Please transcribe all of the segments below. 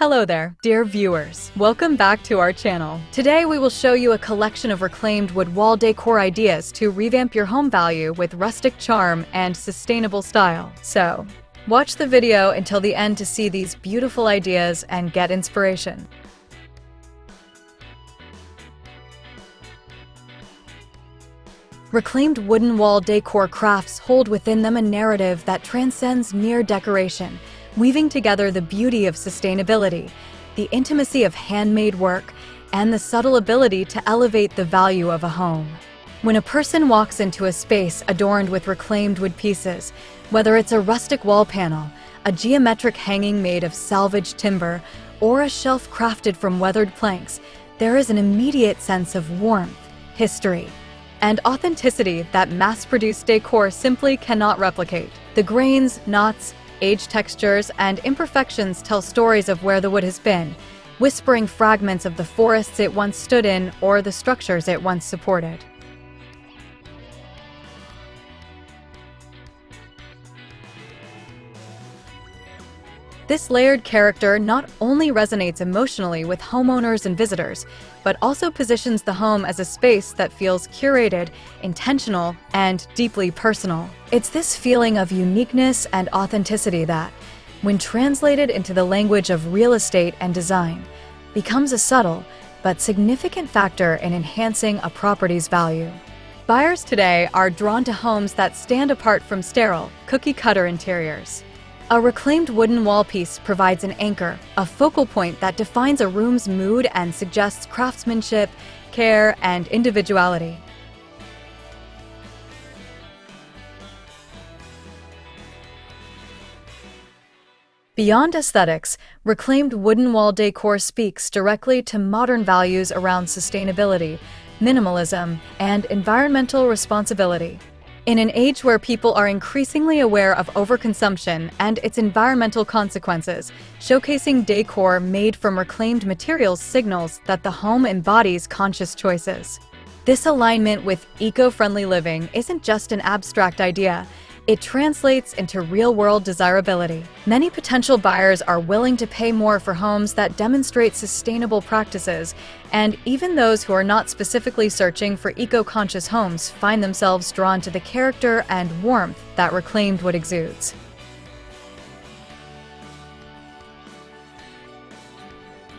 Hello there, dear viewers. Welcome back to our channel. Today we will show you a collection of reclaimed wood wall decor ideas to revamp your home value with rustic charm and sustainable style. So, watch the video until the end to see these beautiful ideas and get inspiration. Reclaimed wooden wall decor crafts hold within them a narrative that transcends mere decoration, weaving together the beauty of sustainability, the intimacy of handmade work, and the subtle ability to elevate the value of a home. When a person walks into a space adorned with reclaimed wood pieces, whether it's a rustic wall panel, a geometric hanging made of salvaged timber, or a shelf crafted from weathered planks, there is an immediate sense of warmth, history, and authenticity that mass-produced decor simply cannot replicate. The grains, knots, age textures, and imperfections tell stories of where the wood has been, whispering fragments of the forests it once stood in or the structures it once supported. This layered character not only resonates emotionally with homeowners and visitors, but also positions the home as a space that feels curated, intentional, and deeply personal. It's this feeling of uniqueness and authenticity that, when translated into the language of real estate and design, becomes a subtle but significant factor in enhancing a property's value. Buyers today are drawn to homes that stand apart from sterile, cookie-cutter interiors. A reclaimed wooden wall piece provides an anchor, a focal point that defines a room's mood and suggests craftsmanship, care, and individuality. Beyond aesthetics, reclaimed wooden wall decor speaks directly to modern values around sustainability, minimalism, and environmental responsibility. In an age where people are increasingly aware of overconsumption and its environmental consequences, showcasing decor made from reclaimed materials signals that the home embodies conscious choices. This alignment with eco-friendly living isn't just an abstract idea. It translates into real-world desirability. Many potential buyers are willing to pay more for homes that demonstrate sustainable practices, and even those who are not specifically searching for eco-conscious homes find themselves drawn to the character and warmth that reclaimed wood exudes.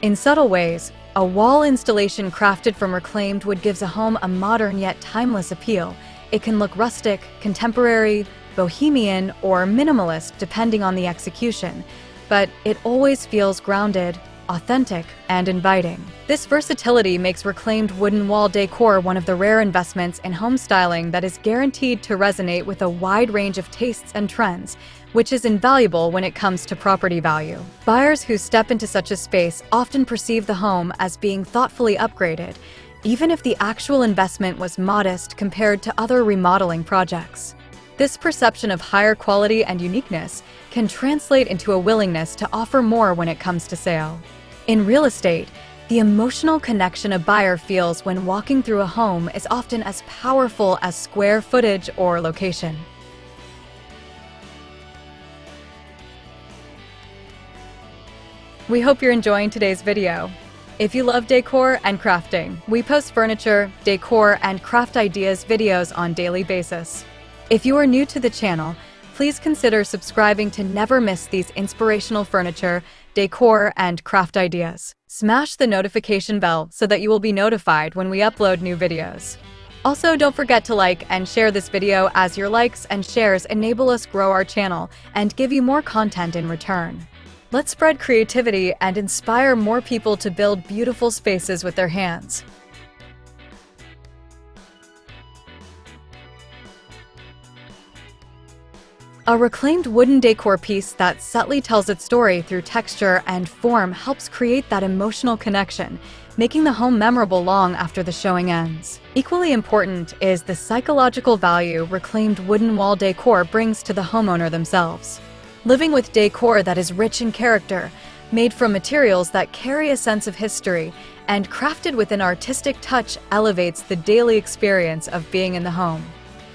In subtle ways, a wall installation crafted from reclaimed wood gives a home a modern yet timeless appeal. It can look rustic, contemporary, bohemian, or minimalist depending on the execution, but it always feels grounded, authentic, and inviting. This versatility makes reclaimed wooden wall decor one of the rare investments in home styling that is guaranteed to resonate with a wide range of tastes and trends, which is invaluable when it comes to property value. Buyers who step into such a space often perceive the home as being thoughtfully upgraded, even if the actual investment was modest compared to other remodeling projects. This perception of higher quality and uniqueness can translate into a willingness to offer more when it comes to sale. In real estate, the emotional connection a buyer feels when walking through a home is often as powerful as square footage or location. We hope you're enjoying today's video. If you love decor and crafting, we post furniture, decor, and craft ideas videos on a daily basis. If you are new to the channel, please consider subscribing to never miss these inspirational furniture, decor, and craft ideas. Smash the notification bell so that you will be notified when we upload new videos. Also, don't forget to like and share this video, as your likes and shares enable us grow our channel and give you more content in return. Let's spread creativity and inspire more people to build beautiful spaces with their hands. A reclaimed wooden decor piece that subtly tells its story through texture and form helps create that emotional connection, making the home memorable long after the showing ends. Equally important is the psychological value reclaimed wooden wall decor brings to the homeowner themselves. Living with decor that is rich in character, made from materials that carry a sense of history, and crafted with an artistic touch elevates the daily experience of being in the home.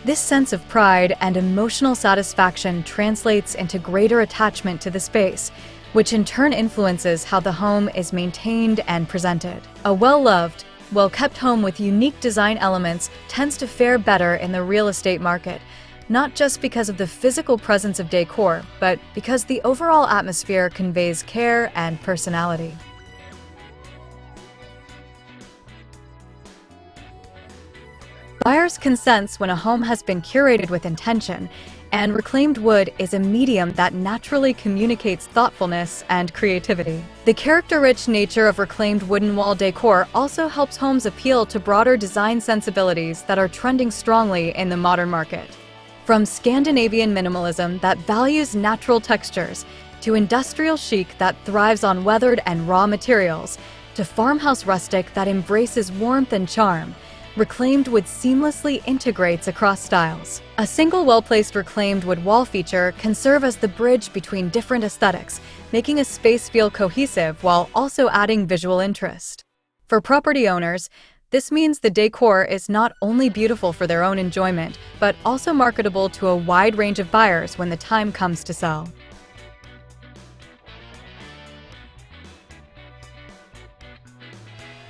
This sense of pride and emotional satisfaction translates into greater attachment to the space, which in turn influences how the home is maintained and presented. A well-loved, well-kept home with unique design elements tends to fare better in the real estate market, not just because of the physical presence of decor, but because the overall atmosphere conveys care and personality. Buyers can sense when a home has been curated with intention, and reclaimed wood is a medium that naturally communicates thoughtfulness and creativity. The character-rich nature of reclaimed wooden wall decor also helps homes appeal to broader design sensibilities that are trending strongly in the modern market. From Scandinavian minimalism that values natural textures, to industrial chic that thrives on weathered and raw materials, to farmhouse rustic that embraces warmth and charm, reclaimed wood seamlessly integrates across styles. A single well-placed reclaimed wood wall feature can serve as the bridge between different aesthetics, making a space feel cohesive while also adding visual interest. For property owners, this means the decor is not only beautiful for their own enjoyment, but also marketable to a wide range of buyers when the time comes to sell.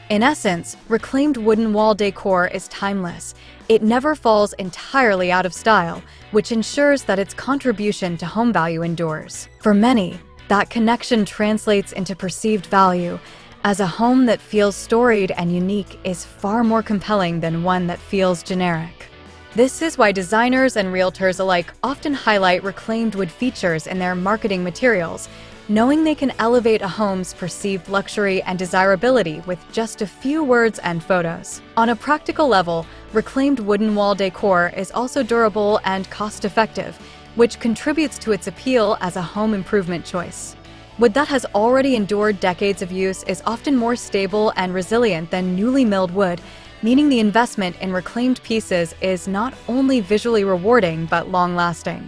In essence, reclaimed wooden wall decor is timeless. It never falls entirely out of style, which ensures that its contribution to home value endures. For many, that connection translates into perceived value, as a home that feels storied and unique is far more compelling than one that feels generic. This is why designers and realtors alike often highlight reclaimed wood features in their marketing materials, knowing they can elevate a home's perceived luxury and desirability with just a few words and photos. On a practical level, reclaimed wooden wall decor is also durable and cost-effective, which contributes to its appeal as a home improvement choice. Wood that has already endured decades of use is often more stable and resilient than newly milled wood, meaning the investment in reclaimed pieces is not only visually rewarding but long-lasting.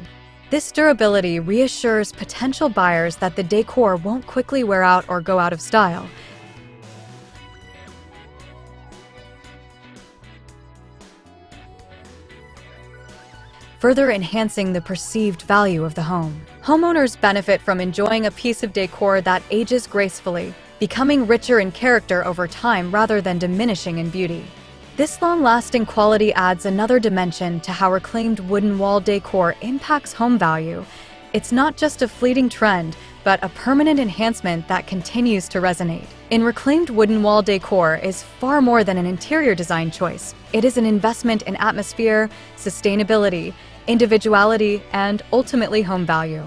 This durability reassures potential buyers that the decor won't quickly wear out or go out of style. Further enhancing the perceived value of the home. Homeowners benefit from enjoying a piece of decor that ages gracefully, becoming richer in character over time rather than diminishing in beauty. This long-lasting quality adds another dimension to how reclaimed wooden wall decor impacts home value. It's not just a fleeting trend, but a permanent enhancement that continues to resonate. In reclaimed wooden wall decor is far more than an interior design choice. It is an investment in atmosphere, sustainability, individuality, and ultimately home value.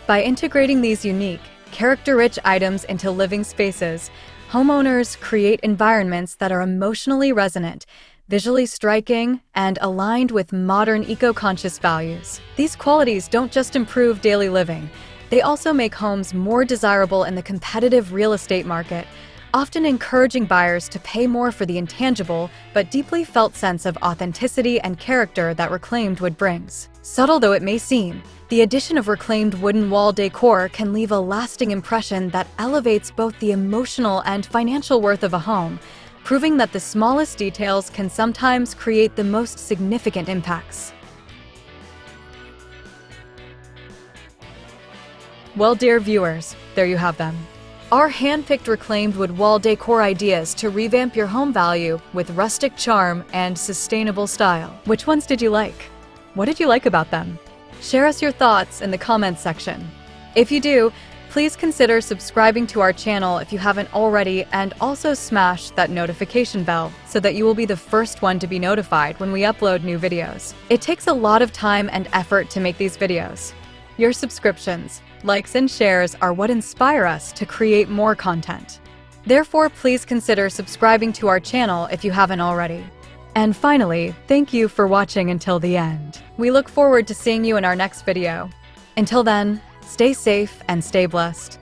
By integrating these unique, character-rich items into living spaces, homeowners create environments that are emotionally resonant, visually striking, and aligned with modern eco-conscious values. These qualities don't just improve daily living, they also make homes more desirable in the competitive real estate market, often encouraging buyers to pay more for the intangible but deeply felt sense of authenticity and character that reclaimed wood brings. Subtle though it may seem, the addition of reclaimed wooden wall decor can leave a lasting impression that elevates both the emotional and financial worth of a home, proving that the smallest details can sometimes create the most significant impacts. Well, dear viewers, there you have them. Our hand-picked reclaimed wood wall decor ideas to revamp your home value with rustic charm and sustainable style. Which ones did you like? What did you like about them? Share us your thoughts in the comments section. If you do, please consider subscribing to our channel if you haven't already, and also smash that notification bell so that you will be the first one to be notified when we upload new videos. It takes a lot of time and effort to make these videos. Your subscriptions, likes, and shares are what inspire us to create more content. Therefore, please consider subscribing to our channel if you haven't already. And finally, thank you for watching until the end. We look forward to seeing you in our next video. Until then, stay safe and stay blessed.